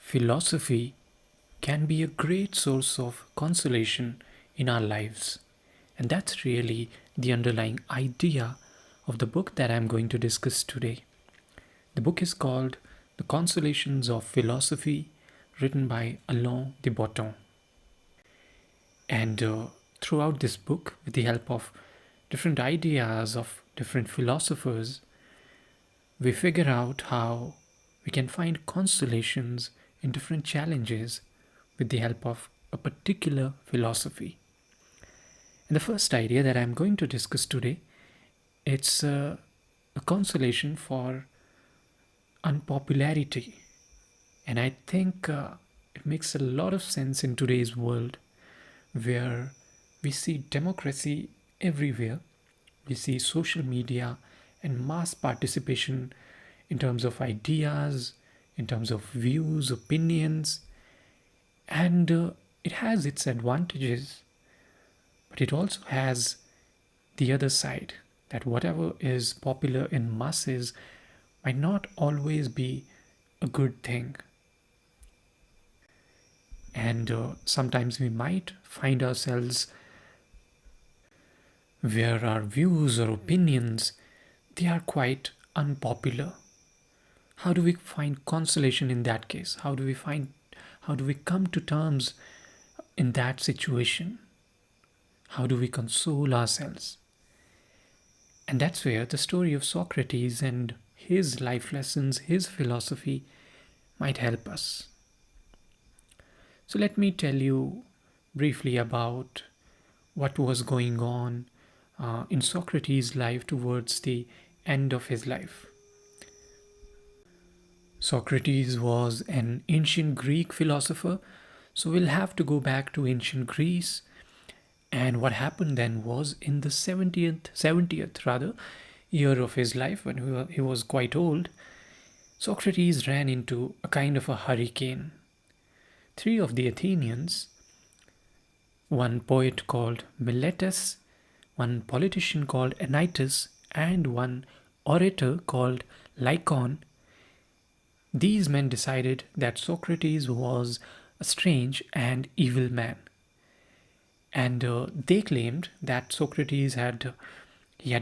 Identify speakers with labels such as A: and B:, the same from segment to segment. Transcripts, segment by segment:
A: Philosophy can be a great source of consolation in our lives. And that's really the underlying idea of the book that I'm going to discuss today. The book is called The Consolations of Philosophy, written by Alain de Botton. And throughout this book, with the help of different ideas of different philosophers, we figure out how we can find consolations in different challenges with the help of a particular philosophy. And the first idea that I'm going to discuss today, it's a consolation for unpopularity. And I think it makes a lot of sense in today's world where we see democracy everywhere. We see social media and mass participation in terms of ideas, in terms of views, opinions, and it has its advantages, but it also has the other side that whatever is popular in masses might not always be a good thing. And sometimes we might find ourselves where our views or opinions, they are quite unpopular. How do we find consolation in that case? How do we come to terms in that situation? How do we console ourselves? And that's where the story of Socrates and his life lessons, his philosophy might help us. So let me tell you briefly about what was going on in Socrates' life towards the end of his life. Socrates was an ancient Greek philosopher, so we'll have to go back to ancient Greece. And what happened then was in the 70th rather year of his life, when he was quite old, Socrates ran into a kind of a hurricane. Three of the Athenians, one poet called Meletus, one politician called Anytus, and one orator called Lycon, these men decided that Socrates was a strange and evil man. And they claimed that Socrates had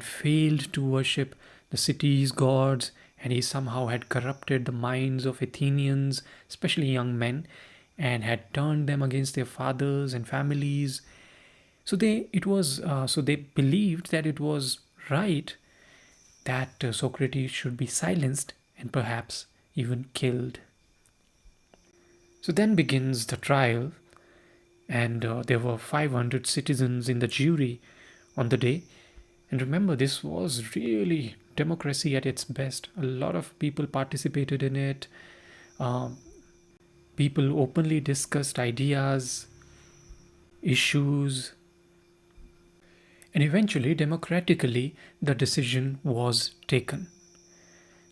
A: failed to worship the city's gods, and he somehow had corrupted the minds of Athenians, especially young men, and had turned them against their fathers and families. So they believed that it was right that Socrates should be silenced and perhaps even killed. So then begins the trial, and there were 500 citizens in the jury on the day. And remember, this was really democracy at its best. A lot of people participated in it. Um, People openly discussed ideas, issues, and eventually, democratically, the decision was taken.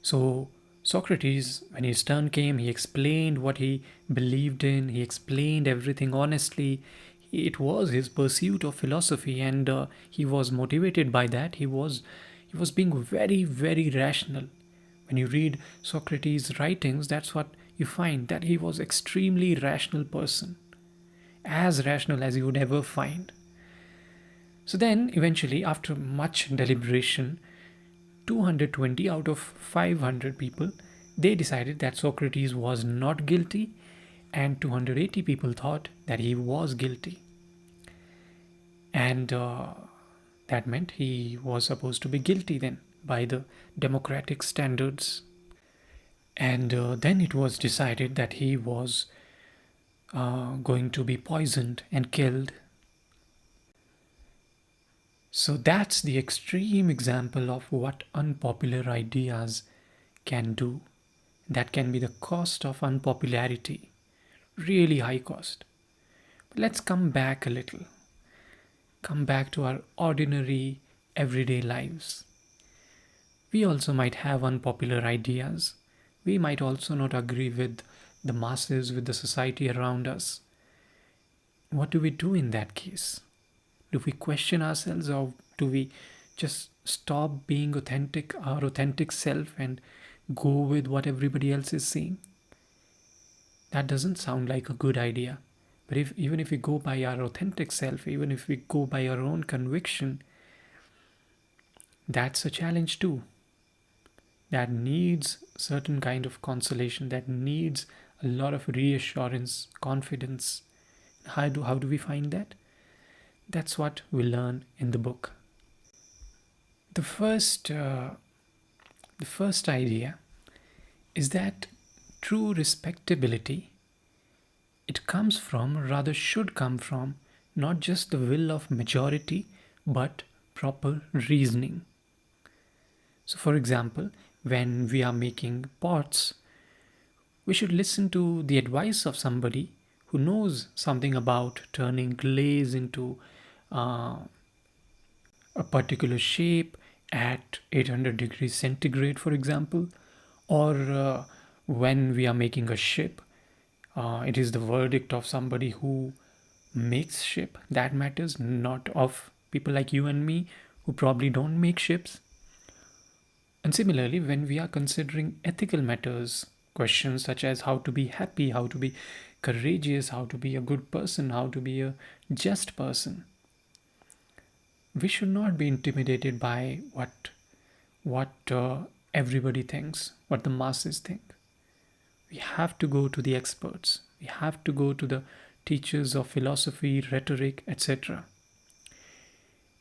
A: So, Socrates, when his turn came, he explained what he believed in, he explained everything honestly. It was his pursuit of philosophy, and he was motivated by that. He was being very, very rational. When you read Socrates' writings, that's what you find, that he was extremely rational person, as rational as you would ever find. So then eventually, after much deliberation, 220 out of 500 people, they decided that Socrates was not guilty, and 280 people thought that he was guilty. And that meant he was supposed to be guilty then by the democratic standards. And then it was decided that he was going to be poisoned and killed. So that's the extreme example of what unpopular ideas can do. That can be the cost of unpopularity, really high cost. But let's come back a little, come back to our ordinary everyday lives. We also might have unpopular ideas. We might also not agree with the masses, with the society around us. What do we do in that case? Do we question ourselves, or do we just stop being authentic, our authentic self, and go with what everybody else is saying? That doesn't sound like a good idea. But even if we go by our authentic self, even if we go by our own conviction, that's a challenge too. That needs certain kind of consolation, that needs a lot of reassurance, confidence. How do we find that? That's what we learn in the book. The first, uh, the first idea is that true respectability, it comes from, or rather should come from, not just the will of majority, but proper reasoning. So, for example, when we are making pots, we should listen to the advice of somebody who knows something about turning glaze into uh, a particular shape at 800 degrees centigrade, for example, or when we are making a ship, it is the verdict of somebody who makes ship that matters, not of people like you and me who probably don't make ships. And similarly, when we are considering ethical matters, questions such as how to be happy, how to be courageous, how to be a good person, how to be a just person, we should not be intimidated by what everybody thinks, what the masses think. We have to go to the experts. We have to go to the teachers of philosophy, rhetoric, etc.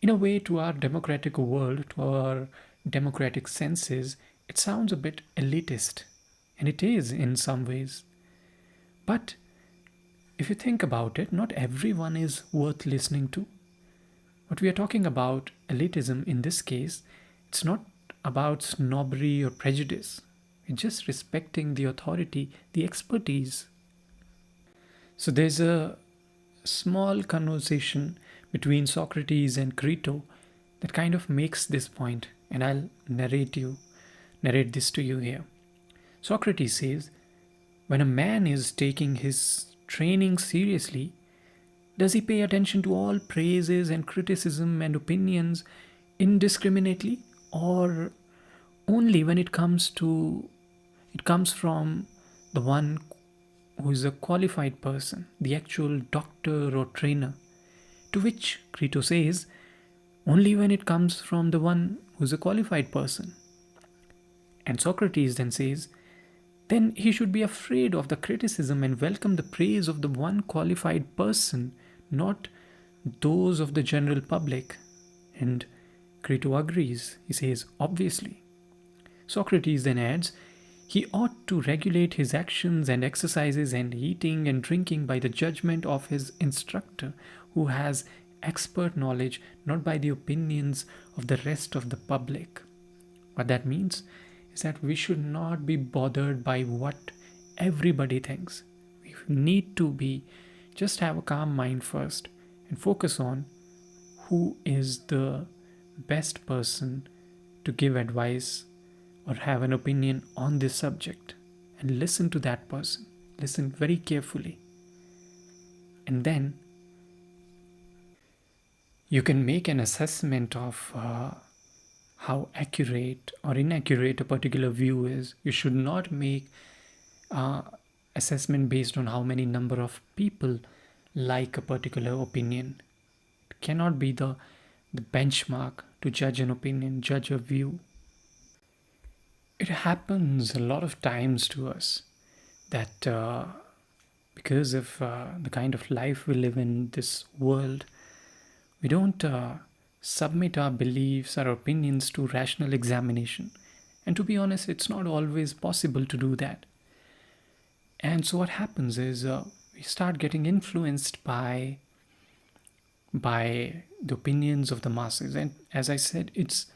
A: In a way, to our democratic world, to our democratic senses, it sounds a bit elitist, and it is in some ways. But if you think about it, not everyone is worth listening to. What we are talking about, elitism in this case, it's not about snobbery or prejudice. We're just respecting the authority, the expertise. So there's a small conversation between Socrates and Crito that kind of makes this point, and I'll narrate this to you here. Socrates says, when a man is taking his training seriously, does he pay attention to all praises and criticism and opinions indiscriminately, or only when it comes from the one who is a qualified person, the actual doctor or trainer? To which Crito says, only when it comes from the one who is a qualified person. And Socrates then says, then he should be afraid of the criticism and welcome the praise of the one qualified person, not those of the general public. And Crito agrees. He says, obviously. Socrates then adds, he ought to regulate his actions and exercises and eating and drinking by the judgment of his instructor, who has expert knowledge, not by the opinions of the rest of the public. What that means is that we should not be bothered by what everybody thinks. We need to just have a calm mind first and focus on who is the best person to give advice or have an opinion on this subject, and listen to that person. Listen very carefully. And then you can make an assessment of how accurate or inaccurate a particular view is. You should not make assessment based on how many number of people like a particular opinion. It cannot be the benchmark to judge an opinion, judge a view. It happens a lot of times to us that because of the kind of life we live in this world, we don't submit our beliefs, our opinions to rational examination. And to be honest, it's not always possible to do that. And so what happens is we start getting influenced by the opinions of the masses. And as I said, it's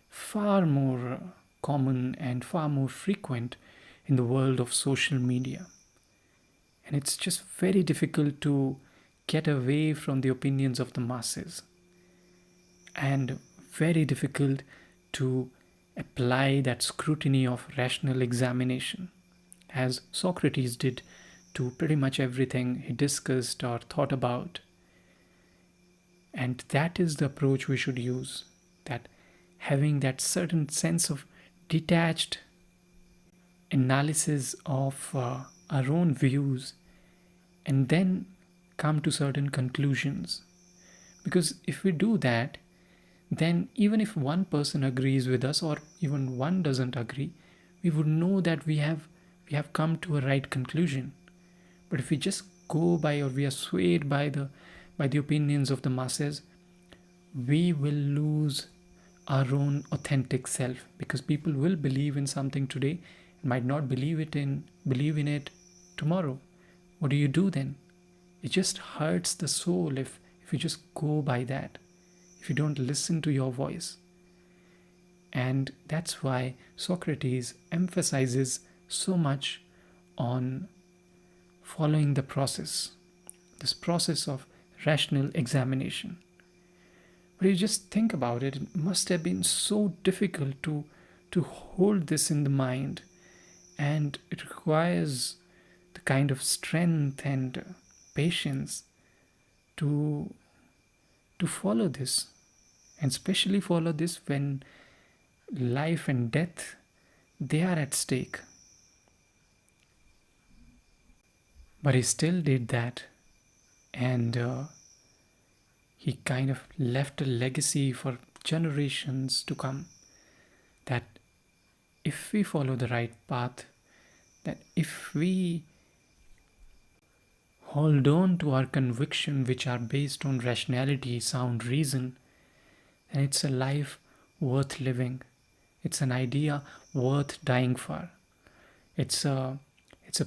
A: far more common and far more frequent in the world of social media. And it's just very difficult to get away from the opinions of the masses, and very difficult to apply that scrutiny of rational examination, as Socrates did to pretty much everything he discussed or thought about. And that is the approach we should use, that having that certain sense of detached analysis of our own views and then come to certain conclusions. Because if we do that, then even if one person agrees with us or even one doesn't agree, we would know that we have come to a right conclusion. But if we just go by, or we are swayed by the opinions of the masses, we will lose our own authentic self, because people will believe in something today and might not believe in it tomorrow. What do you do then? It just hurts the soul if you just go by that, if you don't listen to your voice. And that's why Socrates emphasizes so much on following the process, this process of rational examination. But you just think about it, it must have been so difficult to hold this in the mind, and it requires the kind of strength and patience to to follow this, and especially follow this when life and death, they are at stake. But he still did that, and he kind of left a legacy for generations to come, that if we follow the right path, that if we hold on to our conviction which are based on rationality, sound reason, then it's a life worth living. It's an idea worth dying for. It's a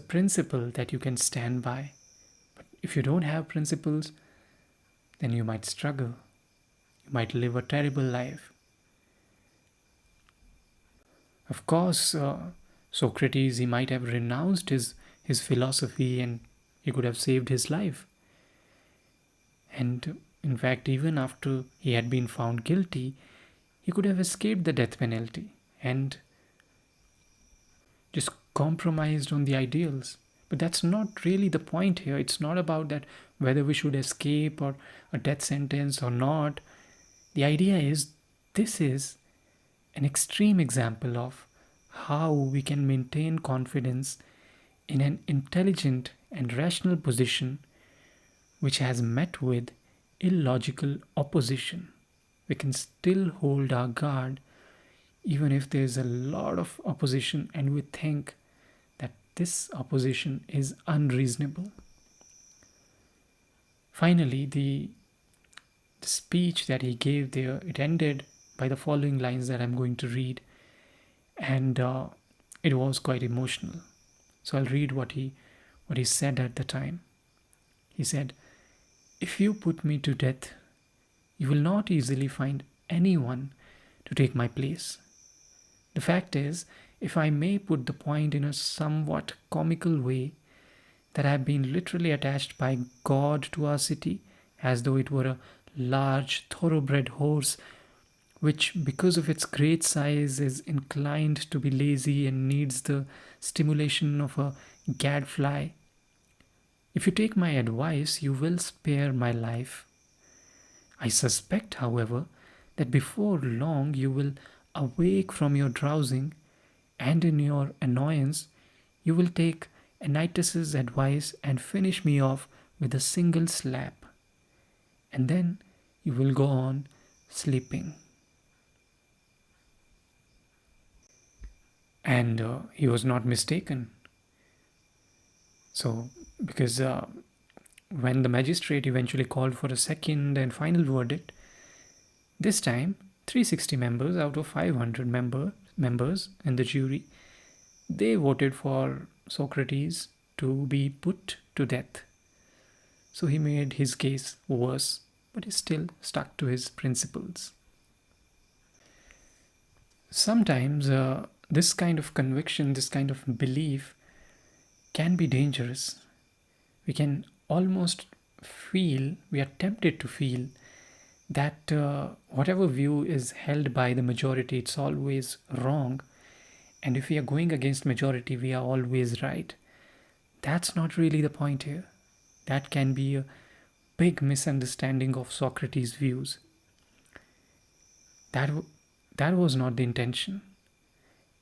A: principle that you can stand by. But if you don't have principles, then you might struggle. You might live a terrible life. Of course, Socrates, he might have renounced his philosophy, and he could have saved his life. And in fact, even after he had been found guilty, he could have escaped the death penalty and just compromised on the ideals. But that's not really the point here. It's not about that whether we should escape or a death sentence or not. The idea is, this is an extreme example of how we can maintain confidence in an intelligent and rational position which has met with illogical opposition. We can still hold our guard even if there's a lot of opposition and we think that this opposition is unreasonable. Finally, the speech that he gave there, it ended by the following lines that I'm going to read, and it was quite emotional. So I'll read what he said at the time. He said, "If you put me to death, you will not easily find anyone to take my place. The fact is, if I may put the point in a somewhat comical way, that I have been literally attached by God to our city, as though it were a large thoroughbred horse, which, because of its great size, is inclined to be lazy and needs the stimulation of a gadfly. If you take my advice, you will spare my life. I suspect, however, that before long you will awake from your drowsing, and in your annoyance you will take Anytus's advice and finish me off with a single slap, and then you will go on sleeping." And he was not mistaken. So, because when the magistrate eventually called for a second and final verdict, this time 360 members out of 500 members in the jury, they voted for Socrates to be put to death. So he made his case worse, but he still stuck to his principles. Sometimes this kind of conviction, this kind of belief can be dangerous. We can almost feel, we are tempted to feel that whatever view is held by the majority, it's always wrong. And if we are going against majority, we are always right. That's not really the point here. That can be a big misunderstanding of Socrates' views. That was not the intention.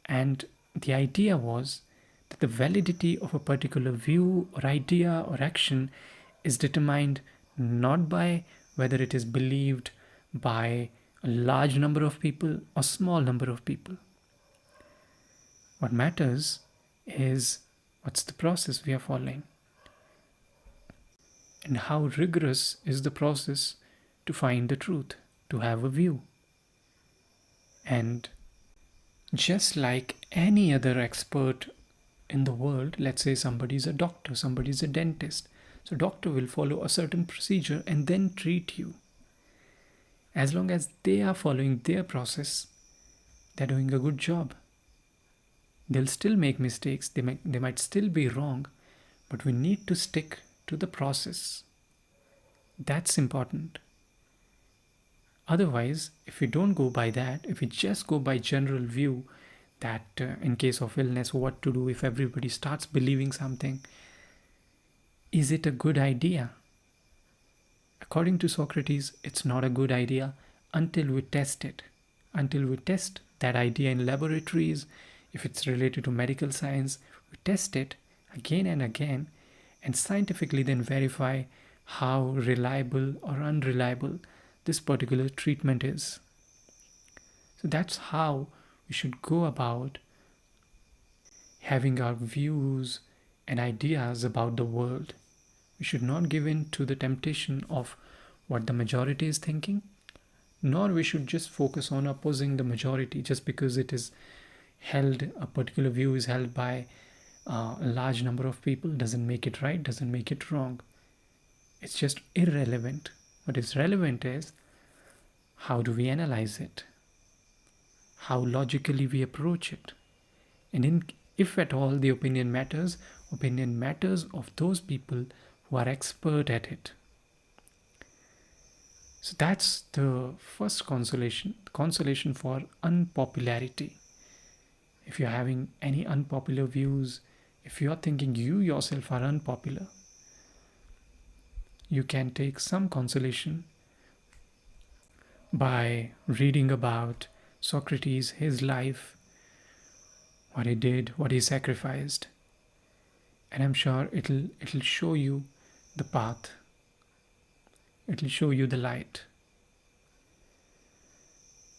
A: And the idea was that the validity of a particular view or idea or action is determined not by whether it is believed by a large number of people or small number of people. What matters is what's the process we are following and how rigorous is the process to find the truth, to have a view. And just like any other expert in the world, let's say somebody is a doctor, somebody is a dentist. So doctor will follow a certain procedure and then treat you. As long as they are following their process, they're doing a good job. They'll still make mistakes, they might still be wrong, but we need to stick to the process. That's important. Otherwise, if we don't go by that, if we just go by general view that in case of illness, what to do if everybody starts believing something, is it a good idea? According to Socrates, it's not a good idea until we test it. Until we test that idea in laboratories, if it's related to medical science, we test it again and again and scientifically then verify how reliable or unreliable this particular treatment is. So that's how we should go about having our views and ideas about the world. We should not give in to the temptation of what the majority is thinking, nor we should just focus on opposing the majority just because it is held, a particular view is held by a large number of people, doesn't make it right, doesn't make it wrong. It's just irrelevant. What is relevant is how do we analyze it, how logically we approach it, and if at all the opinion matters of those people who are expert at it. So that's the first consolation for unpopularity. If you're having any unpopular views, if you're thinking you yourself are unpopular, you can take some consolation by reading about Socrates, his life, what he did, what he sacrificed, and I'm sure it'll show you the path. It'll show you the light.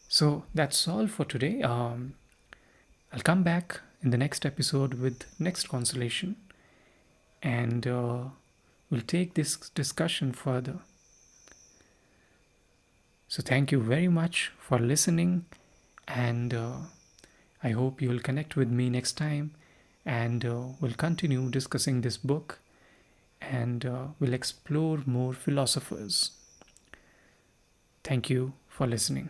A: So that's all for today. I'll come back in the next episode with next consolation, and we'll take this discussion further. So thank you very much for listening, and I hope you will connect with me next time, and we'll continue discussing this book, and we'll explore more philosophers. Thank you for listening.